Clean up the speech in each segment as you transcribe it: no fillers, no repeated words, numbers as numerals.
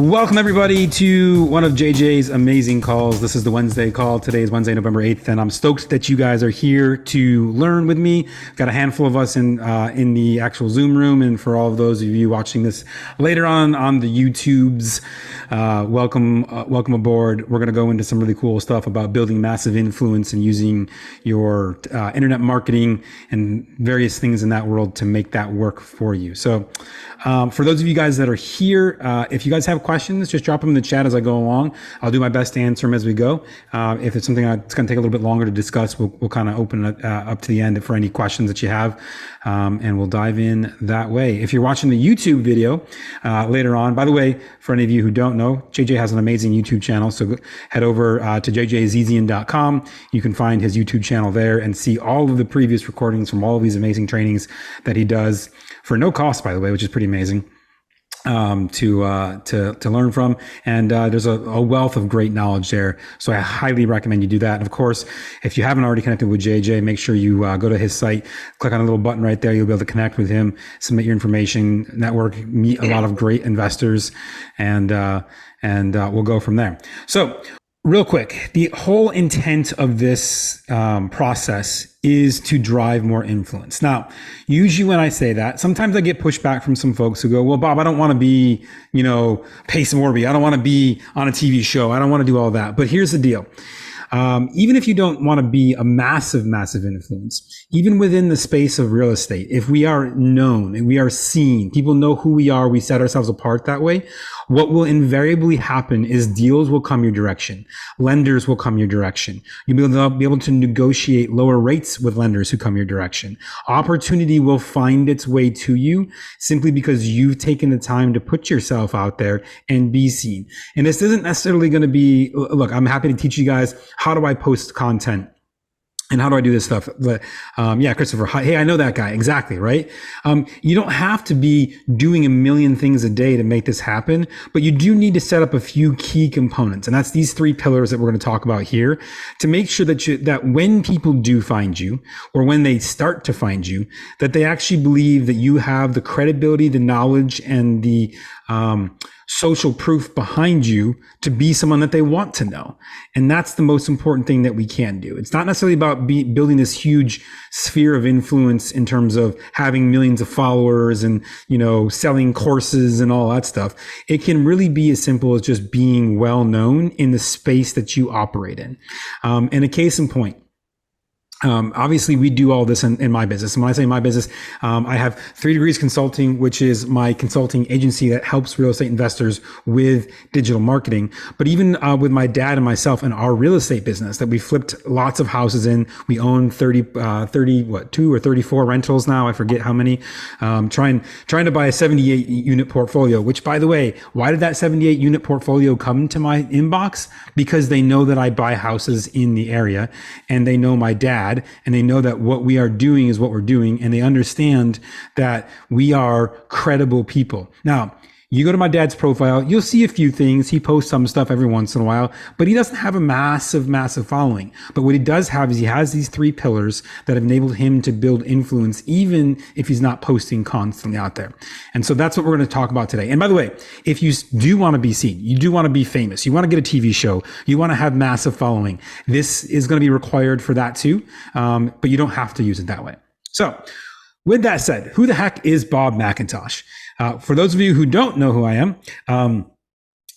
Welcome everybody to one of JJ's amazing calls. This is the Wednesday call. Today is Wednesday, November 8th, and I'm stoked that you guys are here to learn with me. Got a handful of us in the actual Zoom room, and for all of those of you watching this later on the YouTubes, welcome aboard. We're going to go into some really cool stuff about building massive influence and using your internet marketing and various things in that world to make that work for you. So for those of you guys that are here, if you guys have questions, just drop them in the chat as I go along. I'll do my best to answer them as we go. If it's something that's going to take a little bit longer to discuss, we'll kind of open it up to the end for any questions that you have, and we'll dive in that way. If you're watching the YouTube video later on, by the way, for any of you who don't know, JJ has an amazing YouTube channel, so head over to jjzizian.com. You can find his YouTube channel there and see all of the previous recordings from all of these amazing trainings that he does for no cost, by the way, which is pretty amazing to learn from. And there's a wealth of great knowledge there. So I highly recommend you do that. And of course, if you haven't already connected with JJ, make sure you go to his site, click on a little button right there. You'll be able to connect with him, submit your information, network, meet a lot of great investors, and we'll go from there. So real quick, the whole intent of this process is to drive more influence. Now, usually when I say that, sometimes I get pushback from some folks who go, well, Bob, I don't want to be, Pace Morby. I don't want to be on a TV show. I don't want to do all that. But here's the deal. Even if you don't want to be a massive influence, even within the space of real estate, if we are known and we are seen, people know who we are, we set ourselves apart that way, what will invariably happen is deals will come your direction. Lenders will come your direction. You'll be able to negotiate lower rates with lenders who come your direction. Opportunity will find its way to you simply because you've taken the time to put yourself out there and be seen. And this isn't necessarily going to be, look, I'm happy to teach you guys how do I post content and how do I do this stuff? Yeah, Christopher, hey, I know that guy. Exactly, right? You don't have to be doing a million things a day to make this happen, but you do need to set up a few key components. And that's these three pillars that we're going to talk about here to make sure that when people do find you, or when they start to find you, that they actually believe that you have the credibility, the knowledge, and the social proof behind you to be someone that they want to know. And that's the most important thing that we can do. It's not necessarily about building this huge sphere of influence in terms of having millions of followers and, selling courses and all that stuff. It can really be as simple as just being well known in the space that you operate in. And a case in point, obviously we do all this in my business. And when I say my business, I have 3 Degrees Consulting, which is my consulting agency that helps real estate investors with digital marketing. But even with my dad and myself in our real estate business that we flipped lots of houses in, we own 2 or 34 rentals now. I forget how many, trying to buy a 78 unit portfolio, which by the way, why did that 78 unit portfolio come to my inbox? Because they know that I buy houses in the area and they know my dad. And they know that what we are doing is what we're doing. And they understand that we are credible people. Now, you go to my dad's profile, you'll see a few things. He posts some stuff every once in a while, but he doesn't have a massive following. But what he does have is he has these 3 pillars that have enabled him to build influence, even if he's not posting constantly out there. And so that's what we're going to talk about today. And by the way, if you do want to be seen, you do want to be famous, you want to get a TV show, you want to have massive following, this is going to be required for that too. But you don't have to use it that way. So with that said, who the heck is Bob McIntosh? For those of you who don't know who I am,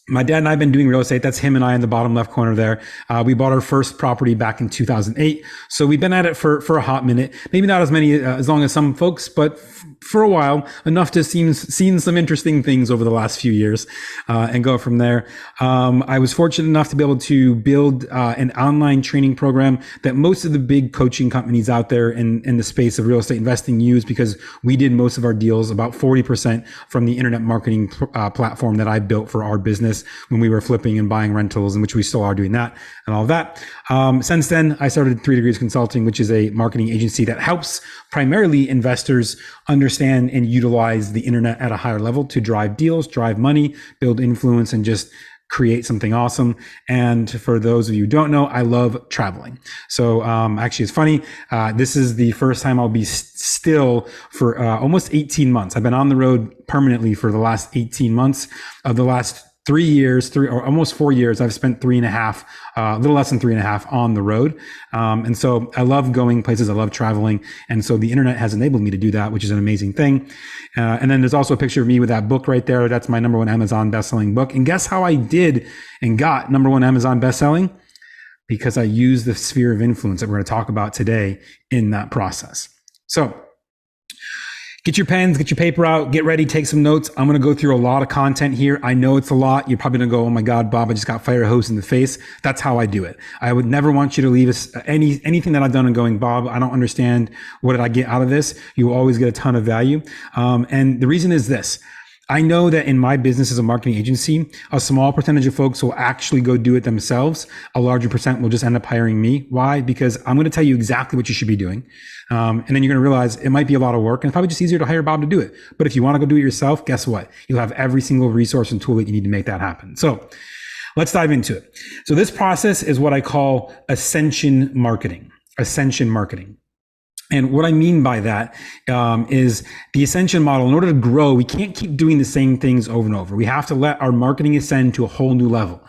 my dad and I have been doing real estate. That's him and I in the bottom left corner there. We bought our first property back in 2008. So we've been at it for a hot minute. Maybe not as long as some folks, but for a while, enough to seen some interesting things over the last few years, and go from there. I was fortunate enough to be able to build an online training program that most of the big coaching companies out there in the space of real estate investing use, because we did most of our deals, about 40% from the internet marketing platform that I built for our business when we were flipping and buying rentals, in which we still are doing that and all of that. Since then, I started 3 Degrees Consulting, which is a marketing agency that helps primarily investors understand and utilize the internet at a higher level to drive deals, drive money, build influence, and just create something awesome. And for those of you who don't know, I love traveling. So actually, it's funny. This is the first time I'll be still for almost 18 months. I've been on the road permanently for the last 18 months. Of the last 3 years, three or almost 4 years, I've spent 3.5, a little less than 3.5 on the road. And so I love going places. I love traveling. And so the internet has enabled me to do that, which is an amazing thing. And then there's also a picture of me with that book right there. That's my #1 Amazon bestselling book. And guess how I did and got #1 Amazon bestselling? Because I used the sphere of influence that we're going to talk about today in that process. So get your pens, get your paper out, get ready, take some notes. I'm going to go through a lot of content here. I know it's a lot. You're probably going to go, oh my God, Bob, I just got fire hose in the face. That's how I do it. I would never want you to leave us anything that I've done and going, Bob, I don't understand. What did I get out of this? You will always get a ton of value. And the reason is this. I know that in my business as a marketing agency, a small percentage of folks will actually go do it themselves. A larger percent will just end up hiring me. Why? Because I'm going to tell you exactly what you should be doing. And then you're going to realize it might be a lot of work and it's probably just easier to hire Bob to do it. But if you want to go do it yourself, guess what? You'll have every single resource and tool that you need to make that happen. So let's dive into it. So this process is what I call ascension marketing. Ascension marketing. And what I mean by that is the ascension model. In order to grow, we can't keep doing the same things over and over. We have to let our marketing ascend to a whole new level.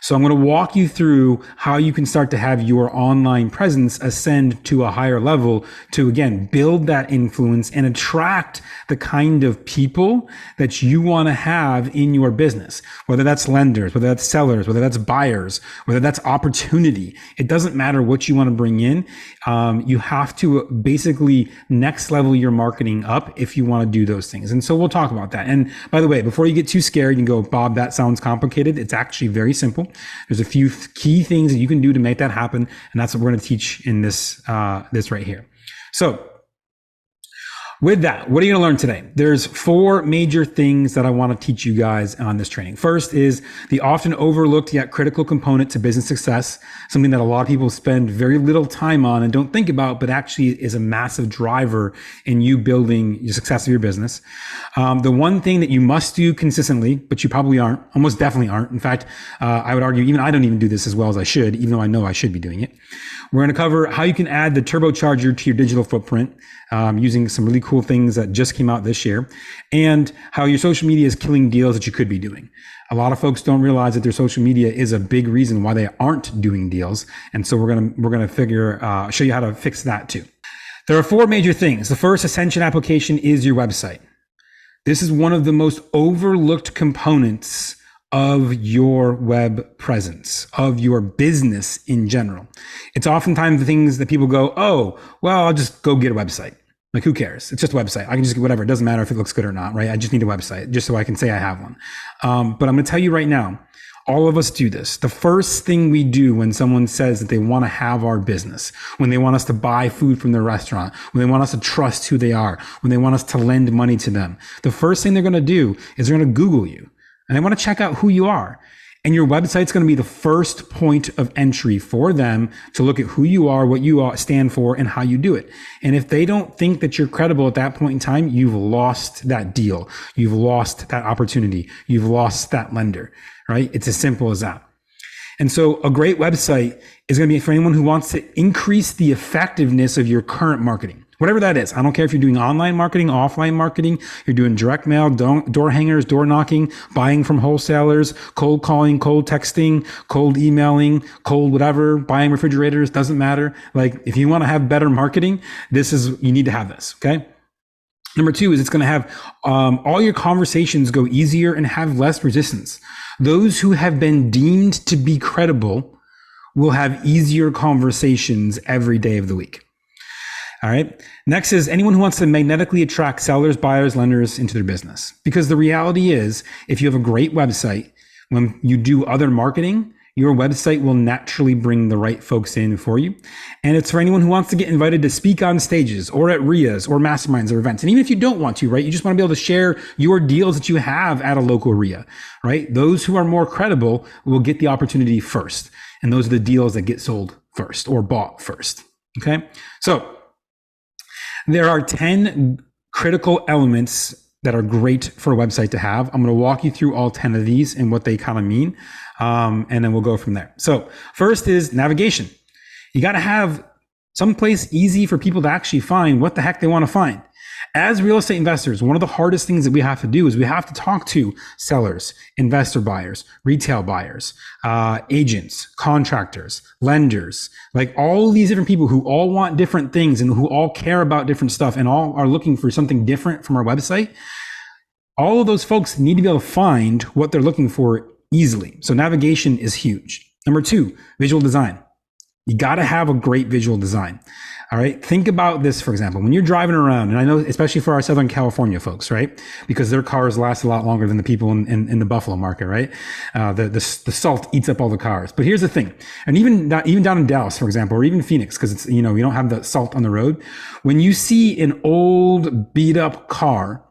So I'm going to walk you through how you can start to have your online presence ascend to a higher level to, again, build that influence and attract the kind of people that you want to have in your business, whether that's lenders, whether that's sellers, whether that's buyers, whether that's opportunity. It doesn't matter what you want to bring in. You have to basically next level your marketing up if you want to do those things. And so we'll talk about that. And by the way, before you get too scared and go, Bob, that sounds complicated. It's actually very simple. There's a few key things that you can do to make that happen. And that's what we're going to teach in this right here. So with that, what are you going to learn today? There's 4 major things that I want to teach you guys on this training. First is the often overlooked yet critical component to business success, something that a lot of people spend very little time on and don't think about, but actually is a massive driver in you building the success of your business. The one thing that you must do consistently, but you probably aren't, almost definitely aren't. In fact, I would argue even I don't even do this as well as I should, even though I know I should be doing it. We're going to cover how you can add the turbocharger to your digital footprint using some really cool things that just came out this year, and how your social media is killing deals that you could be doing. A lot of folks don't realize that their social media is a big reason why they aren't doing deals, and so we're gonna show you how to fix that too. There are 4 major things. The first ascension application is your website. This is one of the most overlooked components of your web presence, of your business in general. It's oftentimes the things that people go, oh, well, I'll just go get a website. Like, who cares? It's just a website. I can just get whatever. It doesn't matter if it looks good or not, right? I just need a website just so I can say I have one. But I'm going to tell you right now, all of us do this. The first thing we do when someone says that they want to have our business, when they want us to buy food from their restaurant, when they want us to trust who they are, when they want us to lend money to them, the first thing they're going to do is they're going to Google you. And they want to check out who you are. And your website's going to be the first point of entry for them to look at who you are, what you stand for, and how you do it. And if they don't think that you're credible at that point in time, you've lost that deal. You've lost that opportunity. You've lost that lender, right? It's as simple as that. And so a great website is going to be for anyone who wants to increase the effectiveness of your current marketing. Whatever that is. I don't care if you're doing online marketing, offline marketing, you're doing direct mail, door hangers, door knocking, buying from wholesalers, cold calling, cold texting, cold emailing, cold whatever, buying refrigerators, doesn't matter. Like, if you want to have better marketing, you need to have this, okay? Number 2 is it's going to have all your conversations go easier and have less resistance. Those who have been deemed to be credible will have easier conversations every day of the week. All right. Next is anyone who wants to magnetically attract sellers, buyers, lenders into their business. Because the reality is, if you have a great website, when you do other marketing, your website will naturally bring the right folks in for you. And it's for anyone who wants to get invited to speak on stages or at RIAs or masterminds or events. And even if you don't want to, right, you just want to be able to share your deals that you have at a local RIA, right? Those who are more credible will get the opportunity first. And those are the deals that get sold first or bought first. Okay. So there are 10 critical elements that are great for a website to have. I'm going to walk you through all 10 of these and what they kind of mean. And then we'll go from there. So first is navigation. You got to have some place easy for people to actually find what the heck they want to find. As real estate investors, one of the hardest things that we have to do is we have to talk to sellers, investor buyers, retail buyers, agents, contractors, lenders, like all these different people who all want different things and who all care about different stuff and all are looking for something different from our website. All of those folks need to be able to find what they're looking for easily. So navigation is huge. Number two, visual design. You got to have a great visual design. All right. Think about this, for example, when you're driving around, and I know, especially for our Southern California folks, right? Because their cars last a lot longer than the people in the Buffalo market, right? The salt eats up all the cars. But here's the thing. And even down in Dallas, for example, or even Phoenix, because it's, you don't have the salt on the road. When you see an old beat up car,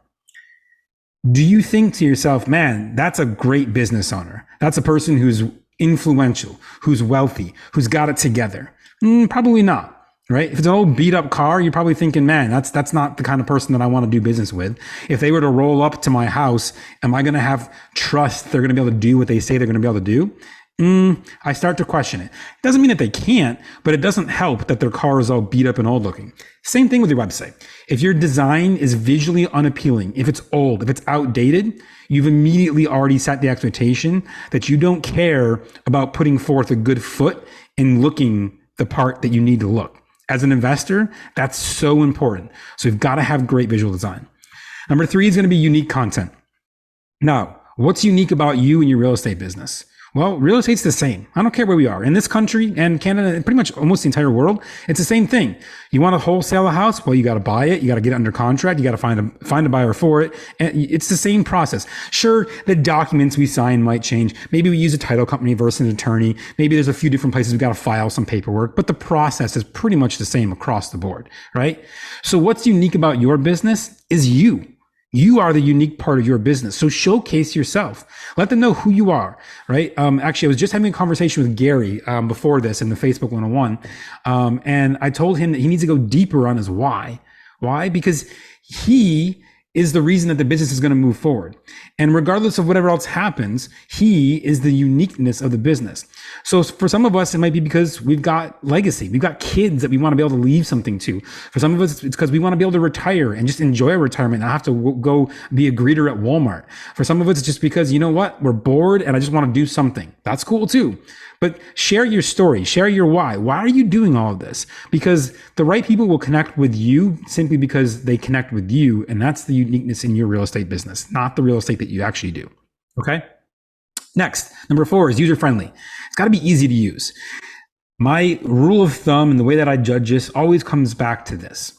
do you think to yourself, man, that's a great business owner. That's a person who's influential, who's wealthy, who's got it together? Probably not. Right? If it's an old beat up car, you're probably thinking, man, that's not the kind of person that I want to do business with. If they were to roll up to my house, am I going to have trust they're going to be able to do what they say they're going to be able to do? I start to question it. Doesn't mean that they can't, but it doesn't help that their car is all beat up and old looking. Same thing with your website. If your design is visually unappealing, if it's old, if it's outdated, you've immediately already set the expectation that you don't care about putting forth a good foot in looking the part that you need to look. As an investor, that's so important. So you've got to have great visual design. Number three is going to be unique content. Now, what's unique about you and your real estate business? Well, real estate's the same. I don't care where we are. In this country and Canada, and pretty much almost the entire world, it's the same thing. You want to wholesale a house? Well, you got to buy it. You got to get it under contract. You got to find a buyer for it. And it's the same process. Sure, the documents we sign might change. Maybe we use a title company versus an attorney. Maybe there's a few different places we got to file some paperwork, but the process is pretty much the same across the board, right? So what's unique about your business is you. You are the unique part of your business. So showcase yourself. Let them know who you are, right? Actually, I was just having a conversation with Gary before this in the Facebook 101. And I told him that he needs to go deeper on his why. Why? Because he is the reason that the business is going to move forward. And regardless of whatever else happens, he is the uniqueness of the business. So for some of us, it might be because we've got legacy. We've got kids that we want to be able to leave something to. For some of us, it's because we want to be able to retire and just enjoy retirement, not have to go be a greeter at Walmart. For some of us, it's just because, you know what, we're bored and I just want to do something. That's cool too. But share your story, share your why. Why are you doing all of this? Because the right people will connect with you simply because they connect with you. And that's the uniqueness in your real estate business, not the real estate that you actually do. Okay. Next, number 4 is user friendly. It's got to be easy to use. My rule of thumb and the way that I judge this always comes back to this.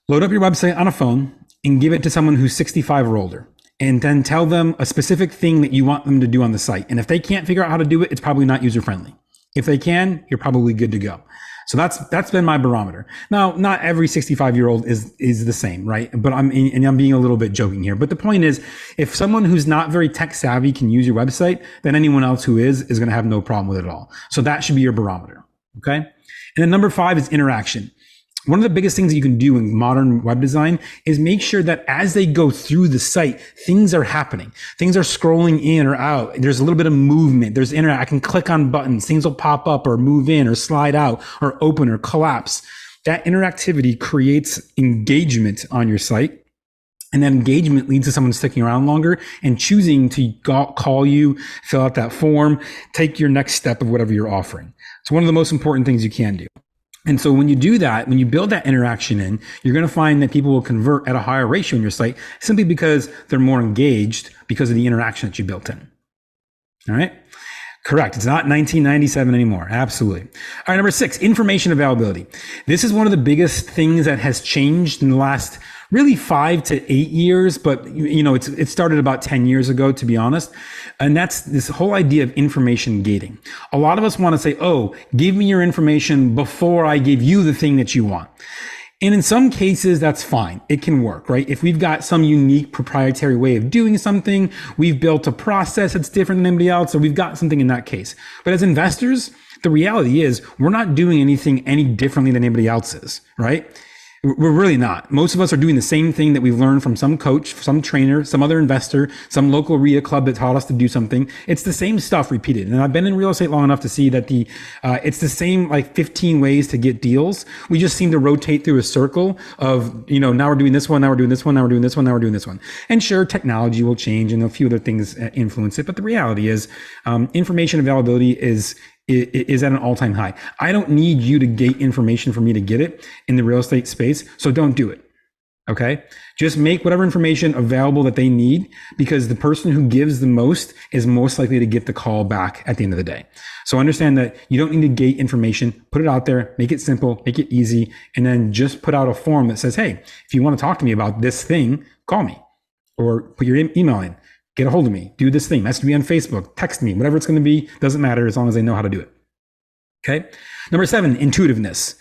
Load up your website on a phone and give it to someone who's 65 or older. And then tell them a specific thing that you want them to do on the site. And if they can't figure out how to do it, it's probably not user friendly. If they can, you're probably good to go. So that's been my barometer. Now, not every 65-year-old is the same, right? But I'm being a little bit joking here. But the point is, if someone who's not very tech savvy can use your website, then anyone else who is going to have no problem with it at all. So that should be your barometer. Okay. And then number 5 is interaction. One of the biggest things that you can do in modern web design is make sure that as they go through the site, things are happening. Things are scrolling in or out. There's a little bit of movement. There's I can click on buttons. Things will pop up or move in or slide out or open or collapse. That interactivity creates engagement on your site. And that engagement leads to someone sticking around longer and choosing to call you, fill out that form, take your next step of whatever you're offering. It's one of the most important things you can do. And so when you do that, when you build that interaction in, you're going to find that people will convert at a higher ratio in your site simply because they're more engaged because of the interaction that you built in. All right. Correct. It's not 1997 anymore. Absolutely. All right. Number 6, information availability. This is one of the biggest things that has changed in the last really 5 to 8 years, but it started about 10 years ago, to be honest. And that's this whole idea of information gating. A lot of us want to say, oh, give me your information before I give you the thing that you want. And in some cases, that's fine. It can work, right? If we've got some unique proprietary way of doing something, we've built a process that's different than anybody else, or we've got something in that case. But as investors, the reality is we're not doing anything any differently than anybody else is, right? We're really not. Most of us are doing the same thing that we've learned from some coach, some trainer, some other investor, some local RIA club that taught us to do something. It's the same stuff repeated. And I've been in real estate long enough to see that it's the same like 15 ways to get deals. We just seem to rotate through a circle of, now we're doing this one, now we're doing this one, now we're doing this one, now we're doing this one. And sure, technology will change and a few other things influence it. But the reality is, information availability is at an all-time high. I don't need you to gate information for me to get it in the real estate space, so don't do it. Okay? Just make whatever information available that they need, because the person who gives the most is most likely to get the call back at the end of the day. So understand that you don't need to gate information. Put it out there, make it simple, make it easy, and then just put out a form that says, hey, if you want to talk to me about this thing, call me, or put your email in. Get a hold of me, do this thing, message me on Facebook, text me, whatever it's going to be, doesn't matter as long as they know how to do it. Okay. Number 7, intuitiveness.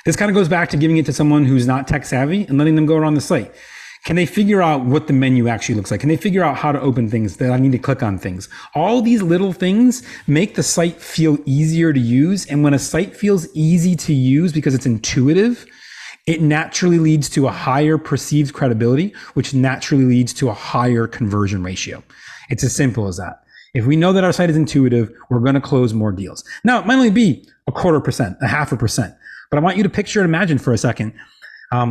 This kind of goes back to giving it to someone who's not tech savvy and letting them go around the site. Can they figure out what the menu actually looks like? Can they figure out how to open things, that I need to click on things? All these little things make the site feel easier to use. And when a site feels easy to use because it's intuitive, it naturally leads to a higher perceived credibility, which naturally leads to a higher conversion ratio. It's as simple as that. If we know that our site is intuitive, we're going to close more deals. Now, it might only be 0.25%, 0.5%, but I want you to picture and imagine for a second,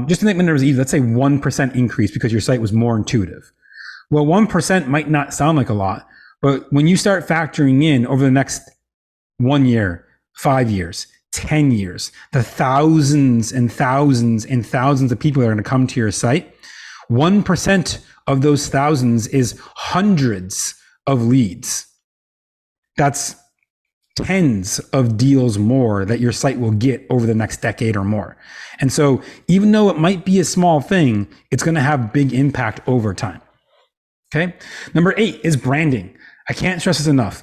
just to make the numbers easy, let's say 1% increase because your site was more intuitive. Well, 1% might not sound like a lot, but when you start factoring in over the next 1 year, 5 years, 10 years, the thousands and thousands and thousands of people that are going to come to your site, 1% of those thousands is hundreds of leads. That's tens of deals more that your site will get over the next decade or more. And so even though it might be a small thing, it's going to have big impact over time. Okay. Number 8 is branding. I can't stress this enough.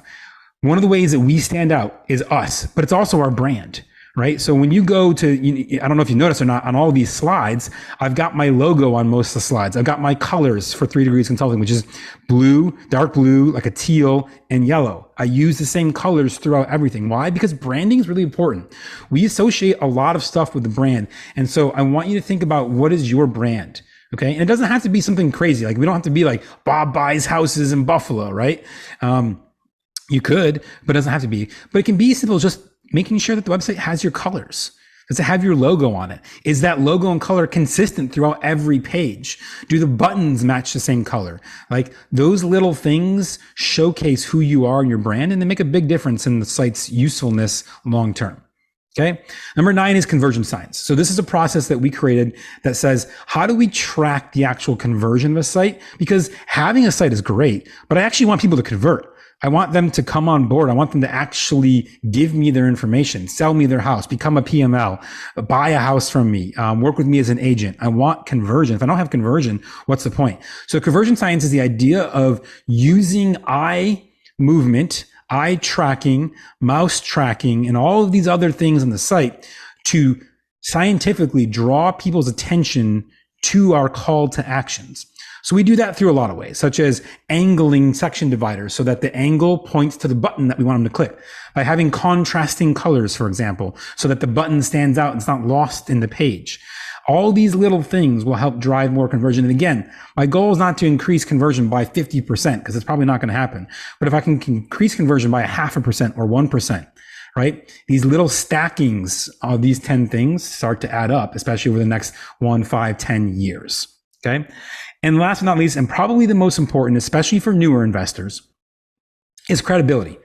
One of the ways that we stand out is us, but it's also our brand, right? So when you go to, I don't know if you noticed or not, on all these slides, I've got my logo on most of the slides. I've got my colors for 3 Degrees Consulting, which is blue, dark blue, like a teal, and yellow. I use the same colors throughout everything. Why? Because branding is really important. We associate a lot of stuff with the brand. And so I want you to think about, what is your brand? Okay. And it doesn't have to be something crazy. Like, we don't have to be like Bob buys houses in Buffalo, right? You could, but it doesn't have to be. But it can be simple, just making sure that the website has your colors. Does it have your logo on it? Is that logo and color consistent throughout every page? Do the buttons match the same color? Like, those little things showcase who you are and your brand, and they make a big difference in the site's usefulness long term. Okay. Number 9 is conversion signs. So this is a process that we created that says, how do we track the actual conversion of a site? Because having a site is great, but I actually want people to convert. I want them to come on board. I want them to actually give me their information, sell me their house, become a PML, buy a house from me, work with me as an agent. I want conversion. If I don't have conversion, what's the point? So conversion science is the idea of using eye movement, eye tracking, mouse tracking, and all of these other things on the site to scientifically draw people's attention to our call to actions. So we do that through a lot of ways, such as angling section dividers so that the angle points to the button that we want them to click, by having contrasting colors, for example, so that the button stands out and it's not lost in the page. All these little things will help drive more conversion. And again, my goal is not to increase conversion by 50%, because it's probably not going to happen. But if I can increase conversion by 0.5% or 1%, right? These little stackings of these 10 things start to add up, especially over the next 1, 5, 10 years. Okay. And last but not least, and probably the most important, especially for newer investors, is credibility.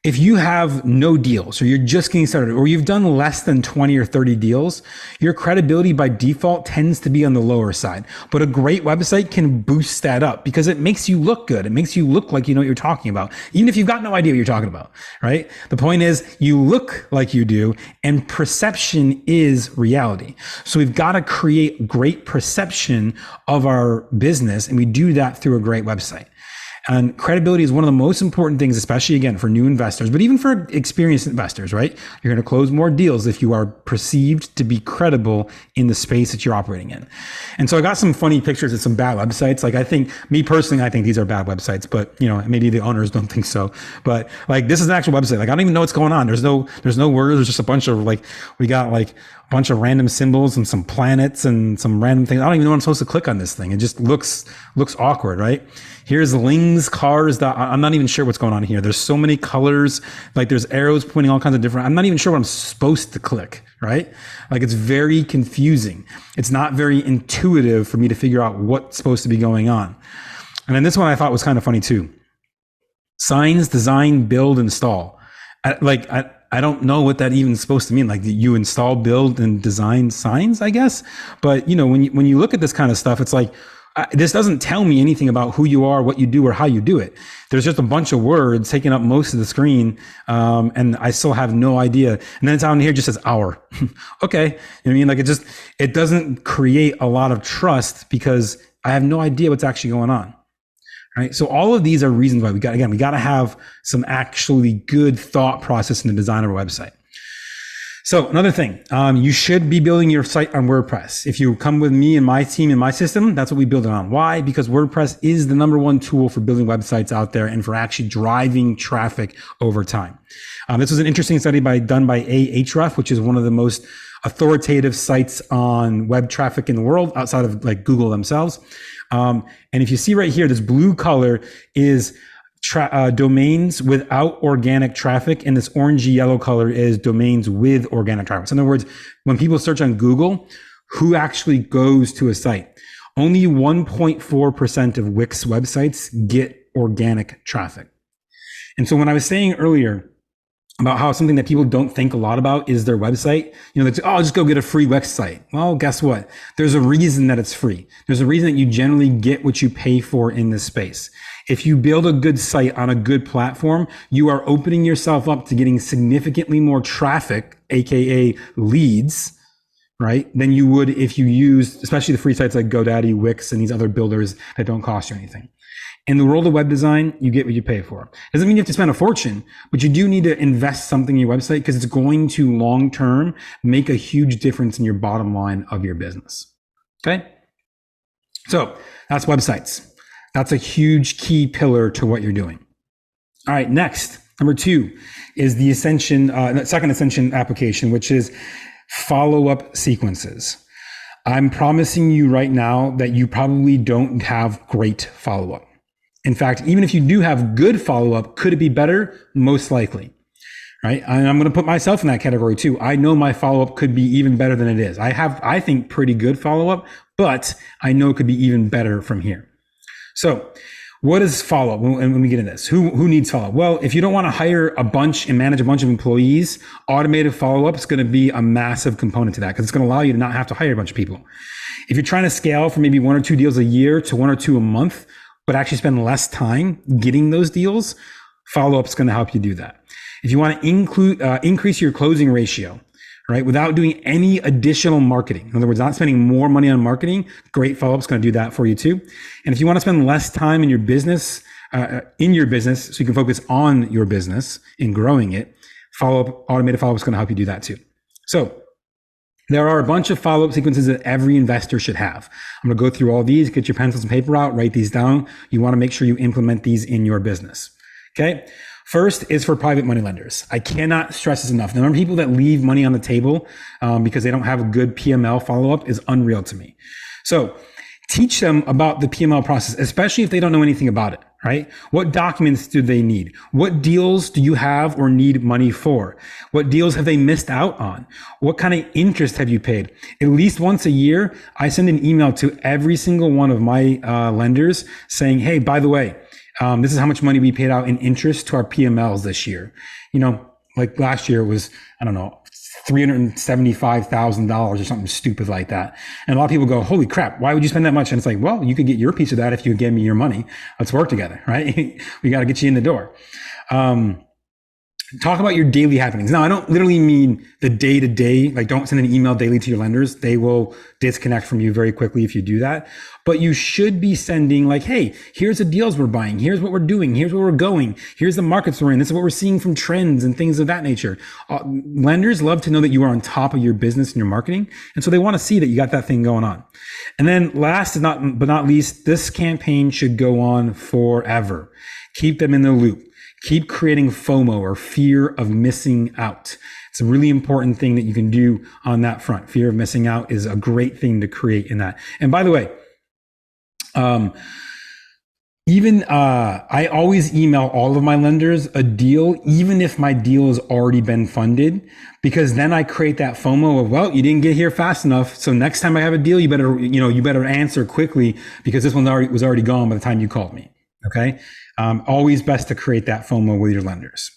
If you have no deals, or you're just getting started, or you've done less than 20 or 30 deals, your credibility by default tends to be on the lower side. But a great website can boost that up because it makes you look good. It makes you look like you know what you're talking about, even if you've got no idea what you're talking about, right? The point is, you look like you do, and perception is reality. So we've got to create great perception of our business, and we do that through a great website. And credibility is one of the most important things, especially again for new investors, but even for experienced investors, right? You're going to close more deals if you are perceived to be credible in the space that you're operating in. And so I got some funny pictures of some bad websites. Like I think, me personally, I think these are bad websites, but you know, maybe the owners don't think so. But like this is an actual website. Like I don't even know what's going on. There's no words. There's just a bunch of like, we got like a bunch of random symbols and some planets and some random things. I don't even know when I'm supposed to click on this thing. It just looks awkward, right? Here's Ling's cars. I'm not even sure what's going on here. There's so many colors. Like there's arrows pointing all kinds of different. I'm not even sure what I'm supposed to click, right? Like it's very confusing. It's not very intuitive for me to figure out what's supposed to be going on. And then this one I thought was kind of funny too. Signs, design, build, install. I don't know what that even is supposed to mean. Like you install, build, and design signs, I guess. But you know, when you look at this kind of stuff, it's like, this doesn't tell me anything about who you are, what you do, or how you do it. There's just a bunch of words taking up most of the screen, and I still have no idea. And then it's down here just says hour. Okay, you know what I mean? Like it doesn't create a lot of trust because I have no idea what's actually going on. Right. So all of these are reasons why we got to have some actually good thought process in the design of a website. So another thing, you should be building your site on WordPress. If you come with me and my team and my system, that's what we build it on. Why? Because WordPress is the number one tool for building websites out there and for actually driving traffic over time. This was an interesting study done by Ahrefs, which is one of the most authoritative sites on web traffic in the world outside of like Google themselves. And if you see right here, this blue color is domains without organic traffic, and this orangey yellow color is domains with organic traffic. So in other words, when people search on Google, who actually goes to a site? Only 1.4% of Wix websites get organic traffic. And so when I was saying earlier about how something that people don't think a lot about is their website, you know, they say, oh, I'll just go get a free Wix site. Well, guess what? There's a reason that it's free. There's a reason that you generally get what you pay for in this space. If you build a good site on a good platform, you are opening yourself up to getting significantly more traffic, aka leads, right, than you would if you used, especially the free sites like GoDaddy, Wix, and these other builders that don't cost you anything. In the world of web design, you get what you pay for. Doesn't mean you have to spend a fortune, but you do need to invest something in your website because it's going to long-term make a huge difference in your bottom line of your business. Okay? So that's websites. That's a huge key pillar to what you're doing. All right, next, number 2 is the second Ascension application, which is follow-up sequences. I'm promising you right now that you probably don't have great follow-up. In fact, even if you do have good follow-up, could it be better? Most likely, right? And I'm going to put myself in that category too. I know my follow-up could be even better than it is. I think, pretty good follow-up, but I know it could be even better from here. So what is follow-up? When we get into this, who needs follow-up? Well, if you don't want to hire a bunch and manage a bunch of employees, automated follow-up is going to be a massive component to that because it's going to allow you to not have to hire a bunch of people. If you're trying to scale from maybe 1 or 2 deals a year to 1 or 2 a month, but actually spend less time getting those deals, follow-up is going to help you do that. If you want to increase your closing ratio, right, without doing any additional marketing, in other words, not spending more money on marketing, great follow-up is going to do that for you too. And if you want to spend less time in your business, so you can focus on your business and growing it, automated follow-up is going to help you do that too. So there are a bunch of follow-up sequences that every investor should have. I'm going to go through all these, get your pencils and paper out, write these down. You want to make sure you implement these in your business. Okay. First is for private money lenders. I cannot stress this enough. The number of people that leave money on the table because they don't have a good PML follow-up is unreal to me. So teach them about the PML process, especially if they don't know anything about it, right? What documents do they need? What deals do you have or need money for? What deals have they missed out on? What kind of interest have you paid? At least once a year, I send an email to every single one of my lenders saying, hey, by the way, this is how much money we paid out in interest to our PMLs this year. You know, like last year it was, I don't know, $375,000 or something stupid like that. And a lot of people go, holy crap, why would you spend that much? And it's like, well, you could get your piece of that if you gave me your money. Let's work together, right? We got to get you in the door. Talk about your daily happenings. Now, I don't literally mean the day to day, like don't send an email daily to your lenders. They will disconnect from you very quickly if you do that. But you should be sending like, hey, here's the deals we're buying. Here's what we're doing. Here's where we're going. Here's the markets we're in. This is what we're seeing from trends and things of that nature. Lenders love to know that you are on top of your business and your marketing. And so they want to see that you got that thing going on. And then last but not least, this campaign should go on forever. Keep them in the loop. Keep creating FOMO, or fear of missing out. It's a really important thing that you can do on that front. Fear of missing out is a great thing to create in that. And by the way, I always email all of my lenders a deal, even if my deal has already been funded, because then I create that FOMO of, well, you didn't get here fast enough. So next time I have a deal, you better answer quickly, because this one was already gone by the time you called me. Okay. Always best to create that FOMO with your lenders.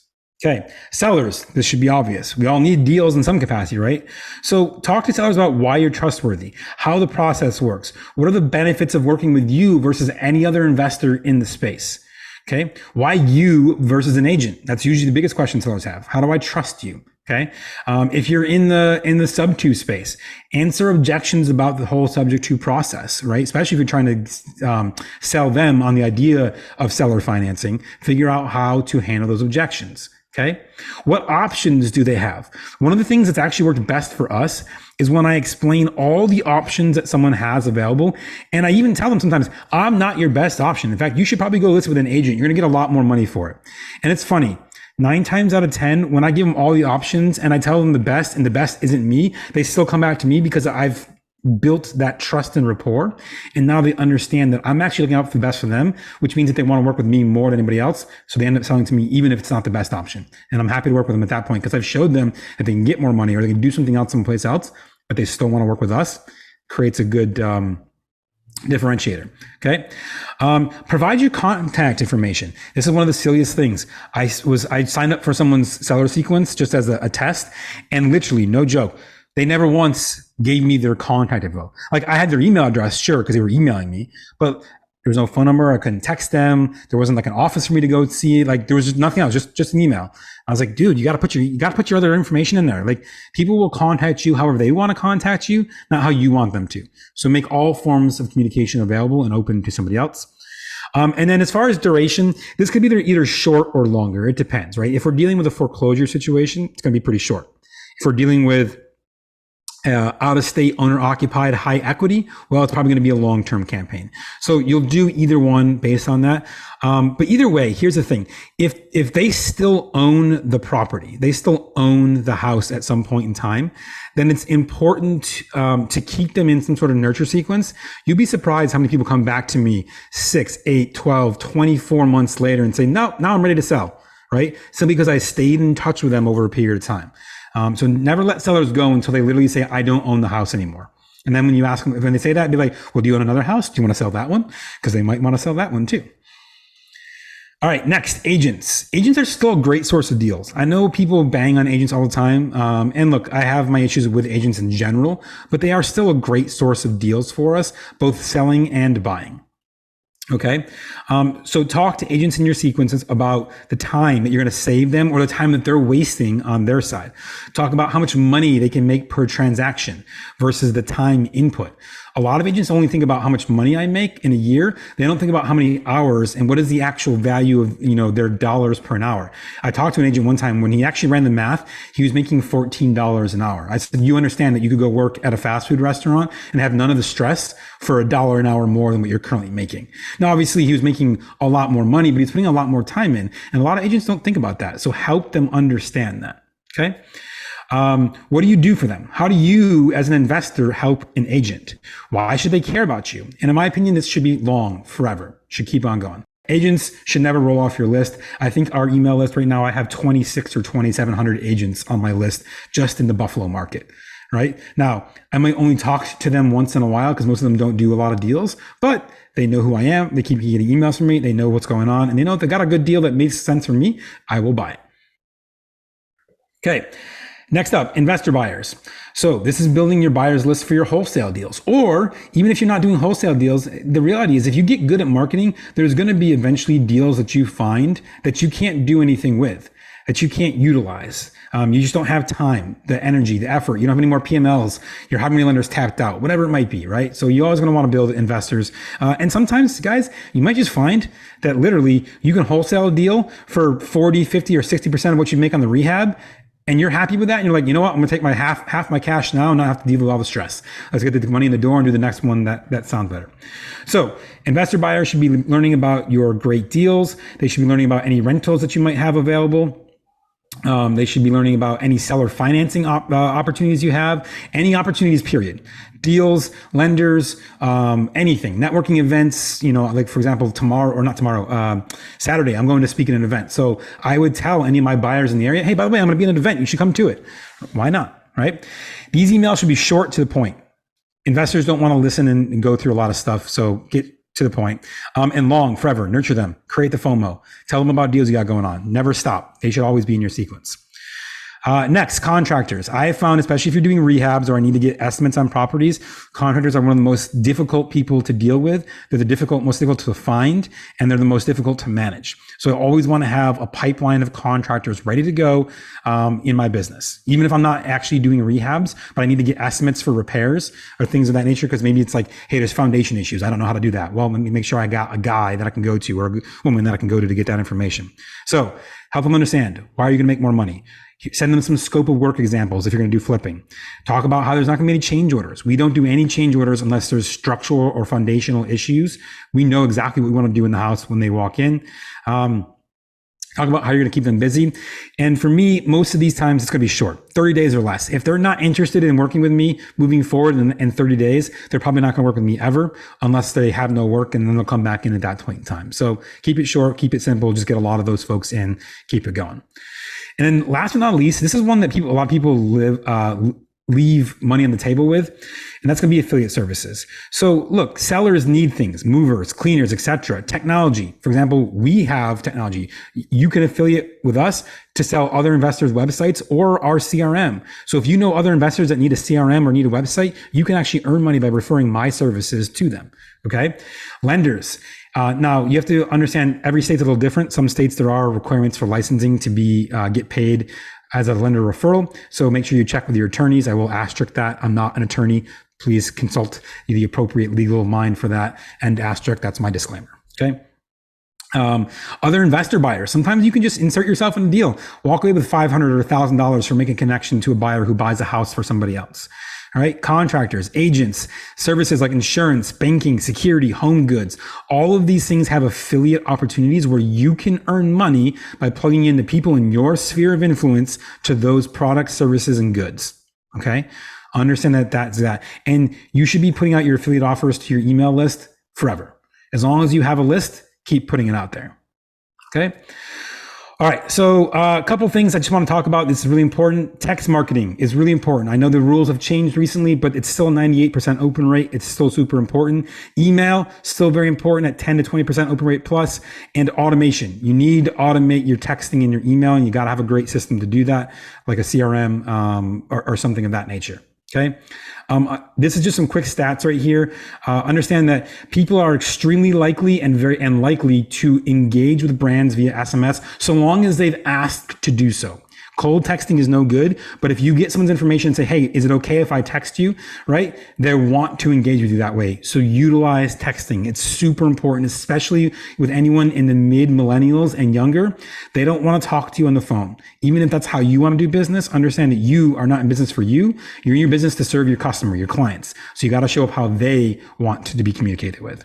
Okay. Sellers, this should be obvious. We all need deals in some capacity, right? So talk to sellers about why you're trustworthy, how the process works. What are the benefits of working with you versus any other investor in the space? Okay. Why you versus an agent? That's usually the biggest question sellers have. How do I trust you? Okay. If you're in the sub two space, answer objections about the whole subject to process, right? Especially if you're trying to sell them on the idea of seller financing, figure out how to handle those objections. Okay. What options do they have? One of the things that's actually worked best for us is when I explain all the options that someone has available. And I even tell them sometimes, I'm not your best option. In fact, you should probably go list with an agent. You're going to get a lot more money for it. And it's funny. 9 times out of 10, when I give them all the options and I tell them the best, and the best isn't me, they still come back to me because I've built that trust and rapport. And now they understand that I'm actually looking out for the best for them, which means that they want to work with me more than anybody else. So they end up selling to me, even if it's not the best option. And I'm happy to work with them at that point, because I've showed them that they can get more money, or they can do something else someplace else, but they still want to work with us. Creates a good, differentiator. Okay. Provide your contact information. This is one of the silliest things. I signed up for someone's seller sequence just as a test, and literally, no joke, they never once gave me their contact info. Like, I had their email address, sure, because they were emailing me, but there was no phone number. I couldn't text them. There wasn't like an office for me to go see. Like, there was just nothing else, just an email. I was like, dude, you got to put your other information in there. Like, people will contact you however they want to contact you, not how you want them to. So make all forms of communication available and open to somebody else. And then as far as duration, this could be either short or longer. It depends, right? If we're dealing with a foreclosure situation, it's going to be pretty short. If we're dealing with out-of-state, owner-occupied, high equity, well, it's probably going to be a long-term campaign. So you'll do either one based on that. But either way, here's the thing. If they still own the property, they still own the house at some point in time, then it's important to keep them in some sort of nurture sequence. You'd be surprised how many people come back to me 6, 8, 12, 24 months later and say, no, now I'm ready to sell, right? Simply because I stayed in touch with them over a period of time. So never let sellers go until they literally say, I don't own the house anymore. And then when you ask them, when they say that, be like, well, do you own another house? Do you want to sell that one? Because they might want to sell that one too. All right, next, agents. Agents are still a great source of deals. I know people bang on agents all the time. And look, I have my issues with agents in general, but they are still a great source of deals for us, both selling and buying. Okay. So talk to agents in your sequences about the time that you're going to save them, or the time that they're wasting on their side. Talk about how much money they can make per transaction versus the time input. A lot of agents only think about how much money I make in a year. They don't think about how many hours and what is the actual value of, their dollars per an hour. I talked to an agent one time when he actually ran the math. He was making $14 an hour. I said, you understand that you could go work at a fast food restaurant and have none of the stress for $1 an hour more than what you're currently making. Now, obviously he was making a lot more money, but he's putting a lot more time in. And a lot of agents don't think about that. So help them understand that. Okay. What do you do for them? How do you, as an investor, help an agent? Why should they care about you? And in my opinion, this should be long, forever. Should keep on going. Agents should never roll off your list. I think our email list right now, I have 26 or 2,700 agents on my list just in the Buffalo market. Right now, I might only talk to them once in a while because most of them don't do a lot of deals, but they know who I am. They keep getting emails from me. They know what's going on, and they know if they got a good deal that makes sense for me, I will buy it. Okay. Next up, investor buyers. So this is building your buyers list for your wholesale deals. Or even if you're not doing wholesale deals, the reality is if you get good at marketing, there's going to be eventually deals that you find that you can't do anything with. that you can't utilize. You just don't have time, the energy, the effort. You don't have any more PMLs. Your high money lenders tapped out, whatever it might be, right? So you're always going to want to build investors. And sometimes, guys, you might just find that literally you can wholesale a deal for 40, 50, or 60% of what you make on the rehab. And you're happy with that. And you're like, you know what? I'm going to take my half my cash now and not have to deal with all the stress. Let's get the money in the door and do the next one that sounds better. So investor buyers should be learning about your great deals. They should be learning about any rentals that you might have available. They should be learning about any seller financing opportunities you have, any opportunities, period. Deals, lenders, anything, networking events, like for example, Saturday, I'm going to speak at an event. So I would tell any of my buyers in the area, hey, by the way, I'm going to be at an event. You should come to it. Why not? Right? These emails should be short to the point. Investors don't want to listen and go through a lot of stuff. So get to the point. And long, forever, nurture them, create the FOMO, tell them about deals you got going on. Never stop. They should always be in your sequence. Next, contractors. I have found, especially if you're doing rehabs or I need to get estimates on properties, contractors are one of the most difficult people to deal with. They're the most difficult to find, and they're the most difficult to manage. So I always want to have a pipeline of contractors ready to go in my business. Even if I'm not actually doing rehabs, but I need to get estimates for repairs or things of that nature, because maybe it's like, hey, there's foundation issues. I don't know how to do that. Well, let me make sure I got a guy that I can go to or a woman that I can go to get that information. So help them understand, why are you going to make more money? Send them some scope of work examples if you're going to do flipping. Talk about how there's not going to be any change orders. We don't do any change orders unless there's structural or foundational issues. We know exactly what we want to do in the house when they walk in. Talk about how you're going to keep them busy. And for me, most of these times it's going to be short, 30 days or less. If they're not interested in working with me moving forward in 30 days, they're probably not going to work with me ever unless they have no work, and then they'll come back in at that point in time. So keep it short, keep it simple, just get a lot of those folks in, keep it going. And then last but not least, this is one that a lot of people leave money on the table with, and that's going to be affiliate services. So look, sellers need things, movers, cleaners, etc. Technology. For example, we have technology. You can affiliate with us to sell other investors' websites or our CRM. So if you know other investors that need a CRM or need a website, you can actually earn money by referring my services to them. Okay? Lenders. Now you have to understand every state's a little different. Some states there are requirements for licensing to be get paid as a lender referral. So make sure you check with your attorneys. I will asterisk that. I'm not an attorney. Please consult the appropriate legal mind for that. And asterisk, that's my disclaimer. Okay. Other investor buyers. Sometimes you can just insert yourself in a deal. Walk away with $500 or $1,000 for making a connection to a buyer who buys a house for somebody else. All right. Contractors, agents, services like insurance, banking, security, home goods. All of these things have affiliate opportunities where you can earn money by plugging in the people in your sphere of influence to those products, services, and goods. Okay. Understand that that's that. And you should be putting out your affiliate offers to your email list forever. As long as you have a list, keep putting it out there. Okay. All right. So a couple things I just want to talk about. This is really important. Text marketing is really important. I know the rules have changed recently, but it's still a 98% open rate. It's still super important. Email, still very important at 10 to 20% open rate plus. And automation. You need to automate your texting and your email, and you got to have a great system to do that, like a CRM or something of that nature. Okay. This is just some quick stats right here. Understand that people are extremely likely and likely to engage with brands via SMS so long as they've asked to do so. Cold texting is no good, but if you get someone's information and say, hey, is it okay if I text you, right? They want to engage with you that way. So utilize texting. It's super important, especially with anyone in the mid millennials and younger. They don't want to talk to you on the phone. Even if that's how you want to do business, understand that you are not in business for you. You're in your business to serve your customer, your clients. So you got to show up how they want to be communicated with.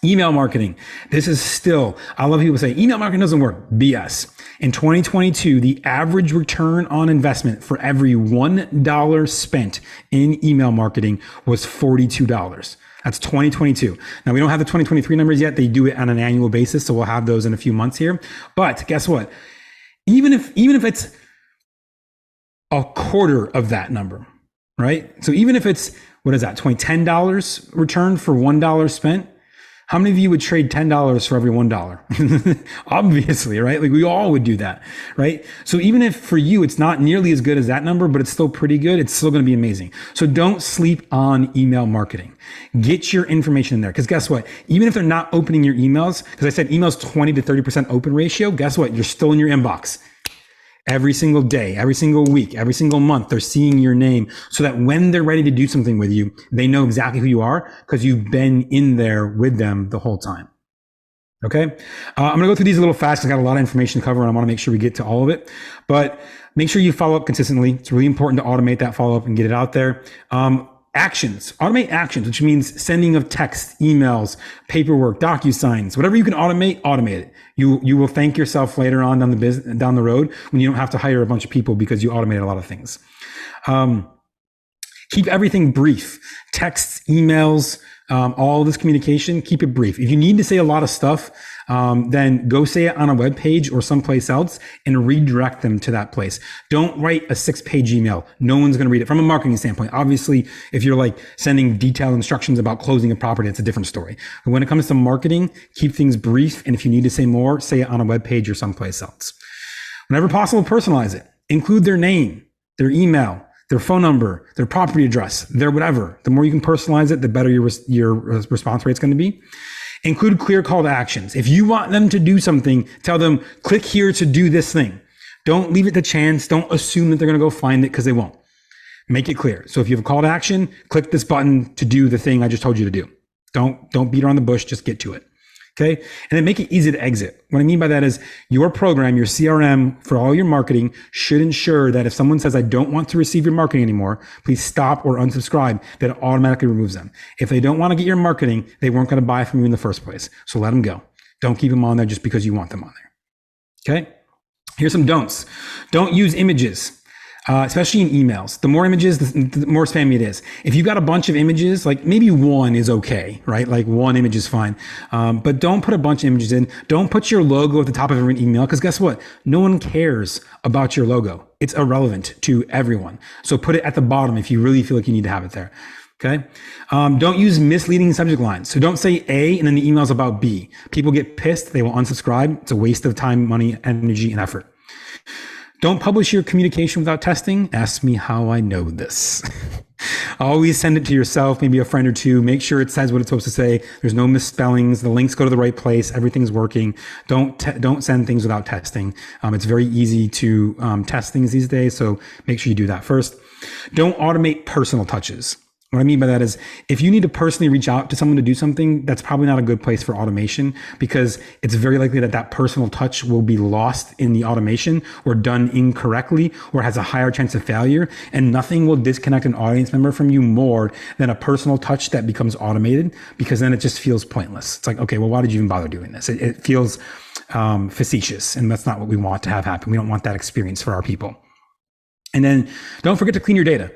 Email marketing. This is still, I love people say email marketing doesn't work. BS. In 2022, the average return on investment for every $1 spent in email marketing was $42. That's 2022. Now we don't have the 2023 numbers yet. They do it on an annual basis. So we'll have those in a few months here. But guess what? Even if it's a quarter of that number, right? So even if it's, what is that? $10 return for $1 spent. How many of you would trade $10 for every $1? Obviously, right? Like we all would do that, right? So even if for you, it's not nearly as good as that number, but it's still pretty good, it's still going to be amazing. So don't sleep on email marketing. Get your information in there. Because guess what? Even if they're not opening your emails, because I said emails 20 to 30% open ratio, guess what? You're still in your inbox. Every single day, every single week, every single month, they're seeing your name so that when they're ready to do something with you, they know exactly who you are because you've been in there with them the whole time. Okay. I'm going to go through these a little fast. I've got a lot of information to cover and I want to make sure we get to all of it, but make sure you follow up consistently. It's really important to automate that follow up and get it out there. Actions, automate actions, which means sending of texts, emails, paperwork, DocuSigns, whatever you can automate, automate it. You will thank yourself later on down the road when you don't have to hire a bunch of people because you automated a lot of things. Keep everything brief. Texts, emails, all this communication, keep it brief. If you need to say a lot of stuff, then go say it on a web page or someplace else and redirect them to that place. Don't write a 6-page email. No one's going to read it from a marketing standpoint. Obviously, if you're like sending detailed instructions about closing a property, it's a different story. But when it comes to marketing, keep things brief. And if you need to say more, say it on a web page or someplace else. Whenever possible, personalize it. Include their name, their email, their phone number, their property address, their whatever. The more you can personalize it, the better your response rate is going to be. Include clear call to actions. If you want them to do something, tell them, click here to do this thing. Don't leave it to chance. Don't assume that they're going to go find it because they won't. Make it clear. So if you have a call to action, click this button to do the thing I just told you to do. Don't beat around the bush. Just get to it. Okay. And then make it easy to exit. What I mean by that is your program, your CRM for all your marketing should ensure that if someone says, I don't want to receive your marketing anymore, please stop or unsubscribe, that it automatically removes them. If they don't want to get your marketing, they weren't going to buy from you in the first place. So let them go. Don't keep them on there just because you want them on there. Okay. Here's some don'ts. Don't use images. Especially in emails. The more images, the more spammy it is. If you've got a bunch of images, like maybe one is okay, right? Like one image is fine. But don't put a bunch of images in. Don't put your logo at the top of every email because guess what? No one cares about your logo. It's irrelevant to everyone. So put it at the bottom if you really feel like you need to have it there. Okay. Don't use misleading subject lines. So don't say A and then the email's about B. People get pissed. They will unsubscribe. It's a waste of time, money, energy, and effort. Don't publish your communication without testing. Ask me how I know this. Always send it to yourself, maybe a friend or two. Make sure it says what it's supposed to say. There's no misspellings. The links go to the right place. Everything's working. Don't send things without testing. It's very easy to test things these days, so make sure you do that first. Don't automate personal touches. What I mean by that is if you need to personally reach out to someone to do something, that's probably not a good place for automation because it's very likely that that personal touch will be lost in the automation or done incorrectly or has a higher chance of failure. And nothing will disconnect an audience member from you more than a personal touch that becomes automated because then it just feels pointless. It's like, okay, well, why did you even bother doing this? It feels facetious and that's not what we want to have happen. We don't want that experience for our people. And then don't forget to clean your data.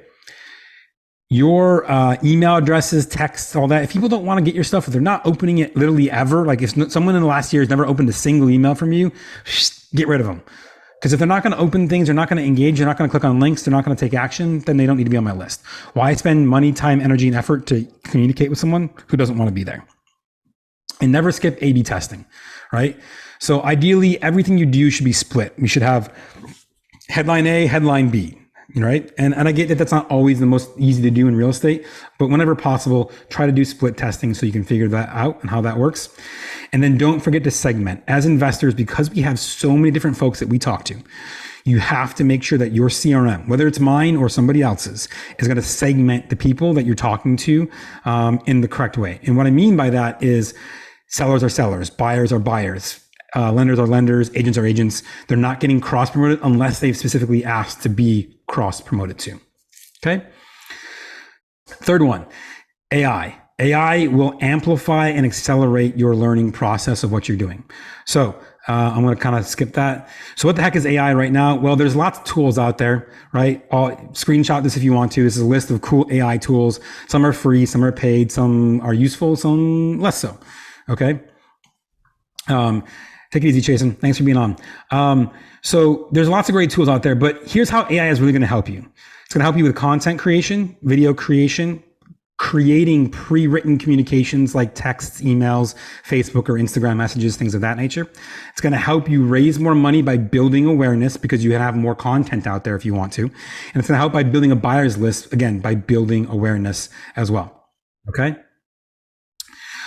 Your email addresses, texts, all that. If people don't want to get your stuff, if they're not opening it literally ever, like if someone in the last year has never opened a single email from you, get rid of them. Because if they're not going to open things, they're not going to engage, they're not going to click on links, they're not going to take action, then they don't need to be on my list. Why spend money, time, energy, and effort to communicate with someone who doesn't want to be there? And never skip A/B testing, right? So ideally, everything you do should be split. We should have headline A, headline B. Right. And I get that that's not always the most easy to do in real estate, but whenever possible, try to do split testing so you can figure that out and how that works. And then don't forget to segment. As investors, because we have so many different folks that we talk to, you have to make sure that your CRM, whether it's mine or somebody else's, is going to segment the people that you're talking to in the correct way. And what I mean by that is sellers are sellers, buyers are buyers. Lenders are lenders, agents are agents. They're not getting cross-promoted unless they've specifically asked to be cross-promoted to. Okay. Third one, AI. AI will amplify and accelerate your learning process of what you're doing. So I'm going to kind of skip that. So what the heck is AI right now? Well, there's lots of tools out there, right? I'll screenshot this if you want to. This is a list of cool AI tools. Some are free, some are paid, some are useful, some less so. Okay. Take it easy, Jason. Thanks for being on. So there's lots of great tools out there, but here's how AI is really going to help you. It's going to help you with content creation, video creation, creating pre-written communications like texts, emails, Facebook or Instagram messages, things of that nature. It's going to help you raise more money by building awareness because you have more content out there if you want to. And it's going to help by building a buyer's list, again, by building awareness as well. Okay.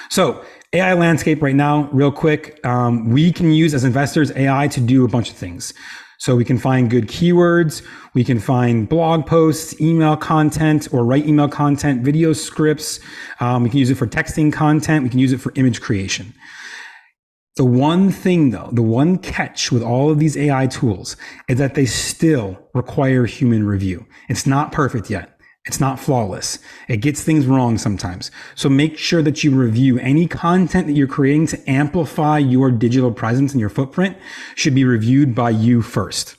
So AI landscape right now, real quick. We can use as investors AI to do a bunch of things. So we can find good keywords. We can find blog posts, email content, or write email content, video scripts. We can use it for texting content. We can use it for image creation. The one thing though, the one catch with all of these AI tools is that they still require human review. It's not perfect yet. It's not flawless. It gets things wrong sometimes. So make sure that you review any content that you're creating to amplify your digital presence and your footprint should be reviewed by you first.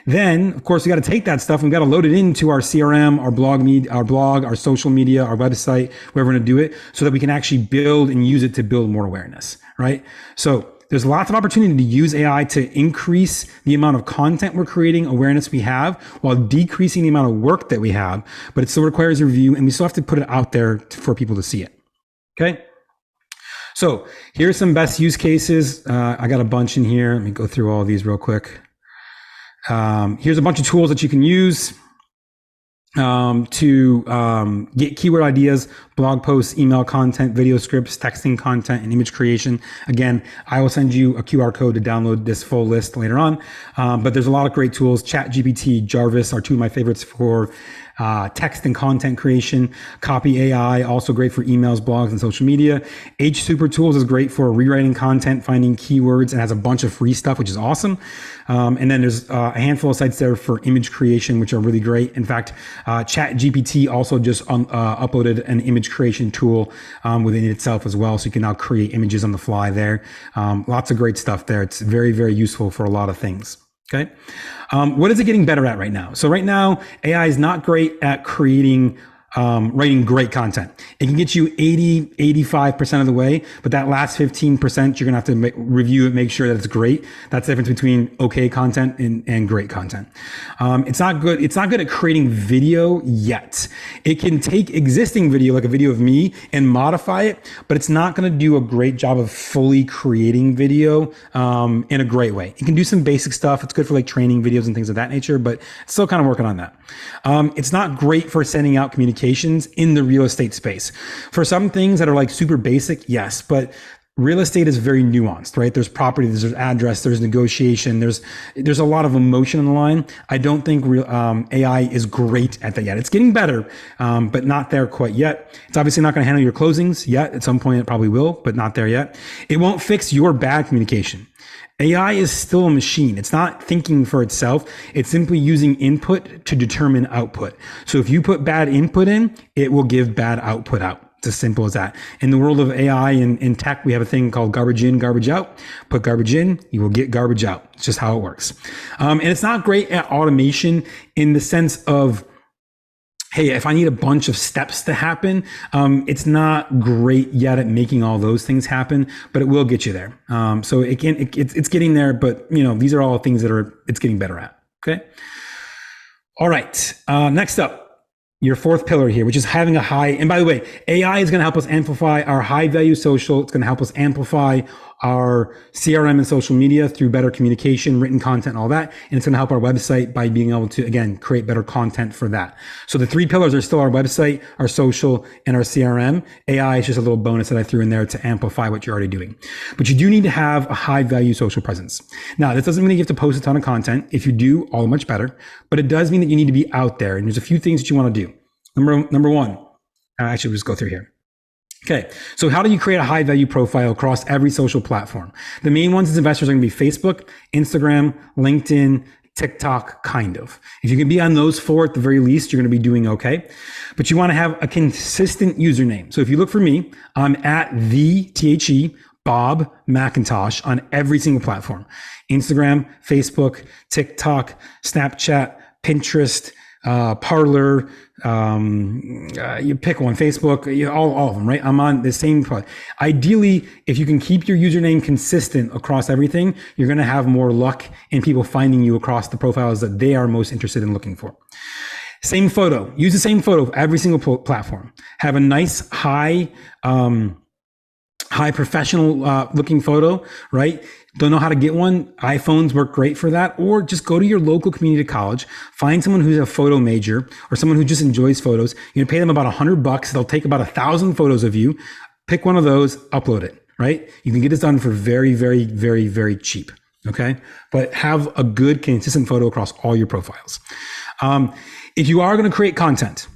Then, of course, we got to take that stuff and we got to load it into our CRM, our blog, our social media, our website, wherever we're going to do it, so that we can actually build and use it to build more awareness, right? So there's lots of opportunity to use AI to increase the amount of content we're creating, awareness we have, while decreasing the amount of work that we have, but it still requires a review and we still have to put it out there for people to see it, okay? So here's some best use cases. I got a bunch in here. Let me go through all of these real quick. Here's a bunch of tools that you can use to get keyword ideas, blog posts, email content, video scripts, texting content, and image creation. Again, I will send you a QR code to download this full list later on. But there's a lot of great tools. ChatGPT, Jarvis are two of my favorites for text and content creation. Copy AI, also great for emails, blogs, and social media. H Super Tools is great for rewriting content, finding keywords, and has a bunch of free stuff, which is awesome. And then there's a handful of sites there for image creation, which are really great. In fact, ChatGPT also just uploaded an image creation tool within itself as well. So you can now create images on the fly there. Lots of great stuff there. It's very, very useful for a lot of things. Okay. What is it getting better at right now? So right now, AI is not great at creating writing great content. It can get you 80, 85% of the way, but that last 15%, you're going to have to review it, make sure that it's great. That's the difference between okay content and great content. It's not good. It's not good at creating video yet. It can take existing video, like a video of me, and modify it, but it's not going to do a great job of fully creating video in a great way. It can do some basic stuff. It's good for like training videos and things of that nature, but it's still kind of working on that. It's not great for sending out communications in the real estate space. For some things that are like super basic, yes, but real estate is very nuanced, right? There's property, there's address, there's negotiation, there's a lot of emotion on the line. I don't think AI is great at that yet. It's getting better, but not there quite yet. It's obviously not going to handle your closings yet. At some point it probably will, but not there yet. It won't fix your bad communication. AI is still a machine. It's not thinking for itself. It's simply using input to determine output. So if you put bad input in, it will give bad output out. It's as simple as that. In the world of AI and in tech, we have a thing called garbage in, garbage out. Put garbage in, you will get garbage out. It's just how it works. And it's not great at automation in the sense of, hey, if I need a bunch of steps to happen, it's not great yet at making all those things happen, but it will get you there. So it's getting there, but these are all things that it's getting better at. Okay. All right. Next up, your fourth pillar here, which is having a high, and by the way, AI is going to help us amplify our high value social. It's going to help us amplify our CRM and social media through better communication, written content, and all that. And it's going to help our website by being able to, again, create better content for that. So the three pillars are still our website, our social, and our CRM. AI is just a little bonus that I threw in there to amplify what you're already doing. But you do need to have a high value social presence. Now, this doesn't mean you have to post a ton of content. If you do, all much better. But it does mean that you need to be out there. And there's a few things that you want to do. Number one, actually, we'll just go through here. Okay, so how do you create a high value profile across every social platform? The main ones as investors are going to be Facebook, Instagram, LinkedIn, TikTok, kind of. If you can be on those four at the very least, you're going to be doing okay. But you want to have a consistent username. So if you look for me, I'm at Bob McIntosh on every single platform. Instagram, Facebook, TikTok, Snapchat, Pinterest, Parler, you pick one, Facebook, all of them, right? I'm on the same product. Ideally, if you can keep your username consistent across everything, you're going to have more luck in people finding you across the profiles that they are most interested in looking for. Same photo. Use the same photo for every single platform. Have a nice high professional looking photo, right? Don't know how to get one? iPhones work great for that. Or just go to your local community college, find someone who's a photo major or someone who just enjoys photos. You're gonna pay them about $100. They'll take about 1,000 photos of you. Pick one of those, upload it, right? You can get this done for very, very, very, very cheap. Okay. But have a good, consistent photo across all your profiles. If you are going to create content,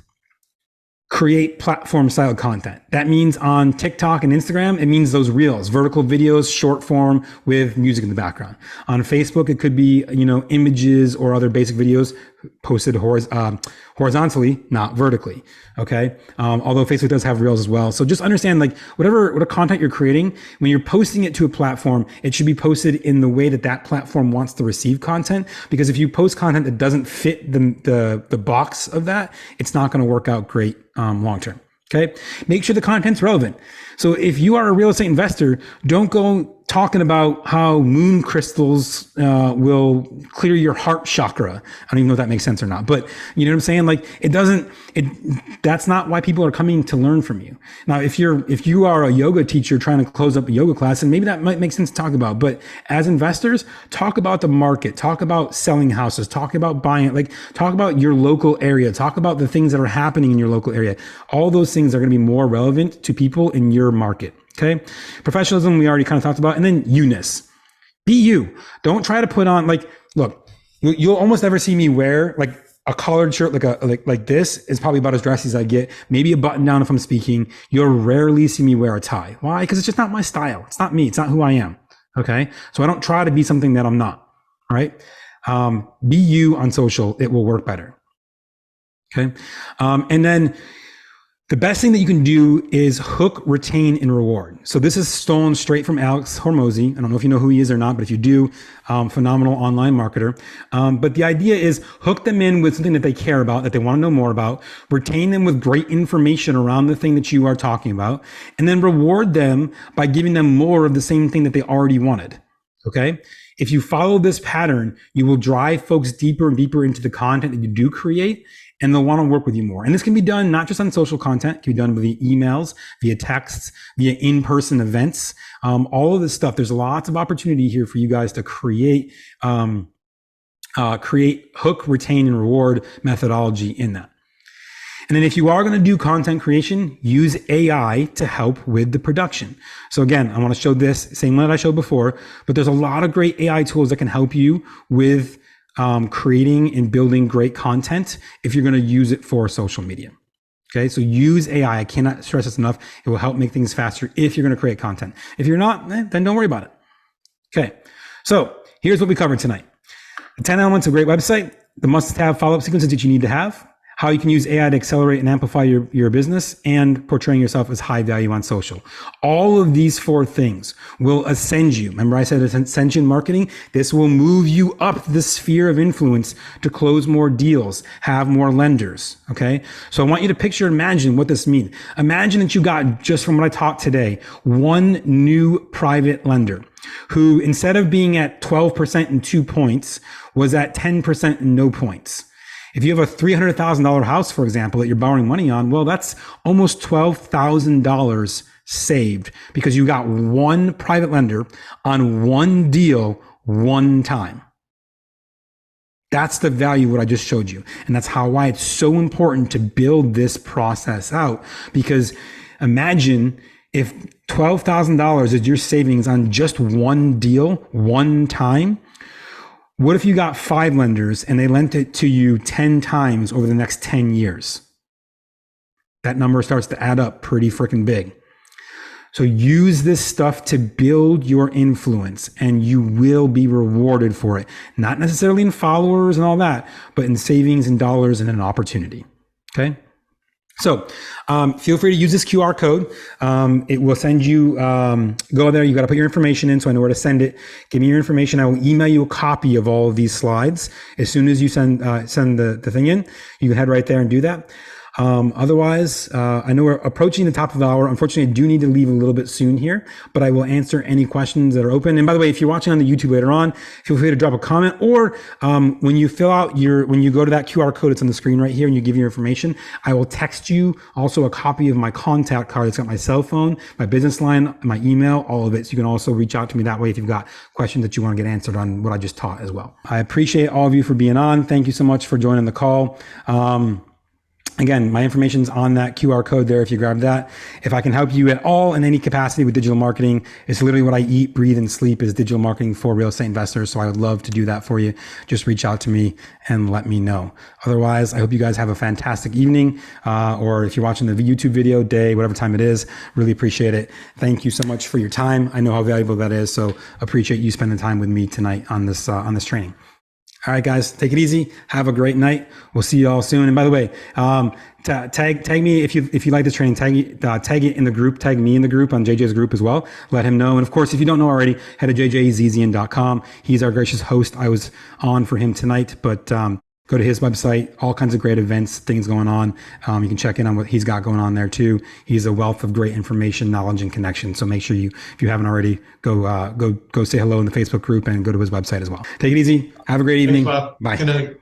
create platform style content. That means on TikTok and Instagram, it means those reels, vertical videos, short form with music in the background. On Facebook, it could be, images or other basic videos posted horizontally, not vertically. Okay. Although Facebook does have reels as well. So just understand, like, whatever content you're creating, when you're posting it to a platform, it should be posted in the way that that platform wants to receive content. Because if you post content that doesn't fit the box of that, it's not going to work out great long term. Okay. Make sure the content's relevant. So if you are a real estate investor, don't go talking about how moon crystals will clear your heart chakra. I don't even know if that makes sense or not, but you know what I'm saying? Like, that's not why people are coming to learn from you. Now, if you are a yoga teacher trying to close up a yoga class, and maybe that might make sense to talk about, but as investors, talk about the market, talk about selling houses, talk about buying, like, talk about your local area, talk about the things that are happening in your local area. All those things are going to be more relevant to people in your market. Okay. Professionalism, we already kind of talked about. And then you-ness. Be you. Don't try to put on, like, look, you'll almost never see me wear like a collared shirt, like this is probably about as dressy as I get. Maybe a button down if I'm speaking. You'll rarely see me wear a tie. Why? Because it's just not my style. It's not me. It's not who I am. Okay. So I don't try to be something that I'm not. All right. Be you on social. It will work better. Okay. And then the best thing that you can do is hook, retain, and reward. So this is stolen straight from Alex Hormozy. I don't know if you know who he is or not, but if you do, phenomenal online marketer. But the idea is hook them in with something that they care about, that they want to know more about, retain them with great information around the thing that you are talking about, and then reward them by giving them more of the same thing that they already wanted. Okay. If you follow this pattern, you will drive folks deeper and deeper into the content that you do create, and they'll want to work with you more. And this can be done not just on social content, it can be done via emails, via texts, via in-person events, all of this stuff. There's lots of opportunity here for you guys to create hook, retain, and reward methodology in that. And then if you are going to do content creation, use AI to help with the production. So again, I want to show this same one that I showed before, but there's a lot of great AI tools that can help you with creating and building great content if you're going to use it for social media. Okay, so use AI. I cannot stress this enough. It will help make things faster if you're going to create content. If you're not, then don't worry about it. Okay, so here's what we covered tonight. The 10 elements of a great website, the must-have follow-up sequences that you need to have, how you can use AI to accelerate and amplify your business, and portraying yourself as high value on social. All of these 4 things will ascend you. Remember I said ascension marketing? This will move you up the sphere of influence to close more deals, have more lenders. Okay. So I want you to picture, imagine what this means. Imagine that you got, just from what I taught today, one new private lender who, instead of being at 12% and 2 points, was at 10% and no points. If you have a $300,000 house, for example, that you're borrowing money on, well, that's almost $12,000 saved because you got one private lender on one deal one time. That's the value of what I just showed you. And that's why it's so important to build this process out, because imagine if $12,000 is your savings on just one deal, one time. What if you got 5 lenders and they lent it to you 10 times over the next 10 years? That number starts to add up pretty freaking big. So use this stuff to build your influence, and you will be rewarded for it. Not necessarily in followers and all that, but in savings and dollars and an opportunity. Okay. So feel free to use this QR code. It will send you, go there. You got to put your information in so I know where to send it. Give me your information. I will email you a copy of all of these slides. As soon as you send the thing in, you can head right there and do that. Otherwise, I know we're approaching the top of the hour. Unfortunately, I do need to leave a little bit soon here, but I will answer any questions that are open. And by the way, if you're watching on the YouTube later on, feel free to drop a comment, or when you fill out when you go to that QR code, it's on the screen right here, and you give your information, I will text you also a copy of my contact card. It's got my cell phone, my business line, my email, all of it. So you can also reach out to me that way if you've got questions that you want to get answered on what I just taught as well. I appreciate all of you for being on. Thank you so much for joining the call. Again, my information's on that QR code there if you grab that. If I can help you at all in any capacity with digital marketing, it's literally what I eat, breathe, and sleep is digital marketing for real estate investors. So I would love to do that for you. Just reach out to me and let me know. Otherwise, I hope you guys have a fantastic evening, or if you're watching the YouTube video, day, whatever time it is, really appreciate it. Thank you so much for your time. I know how valuable that is. So appreciate you spending time with me tonight on this training. All right, guys, take it easy. Have a great night. We'll see you all soon. And by the way, tag me if you like this training. Tag it in the group. Tag me in the group on JJ's group as well. Let him know. And of course, if you don't know already, head to jjzizian.com. He's our gracious host. I was on for him tonight, but go to his website. All kinds of great events, things going on. You can check in on what he's got going on there too. He's a wealth of great information, knowledge, and connection. So make sure if you haven't already, go say hello in the Facebook group and go to his website as well. Take it easy. Have a great evening. Thanks, Bye. Good night.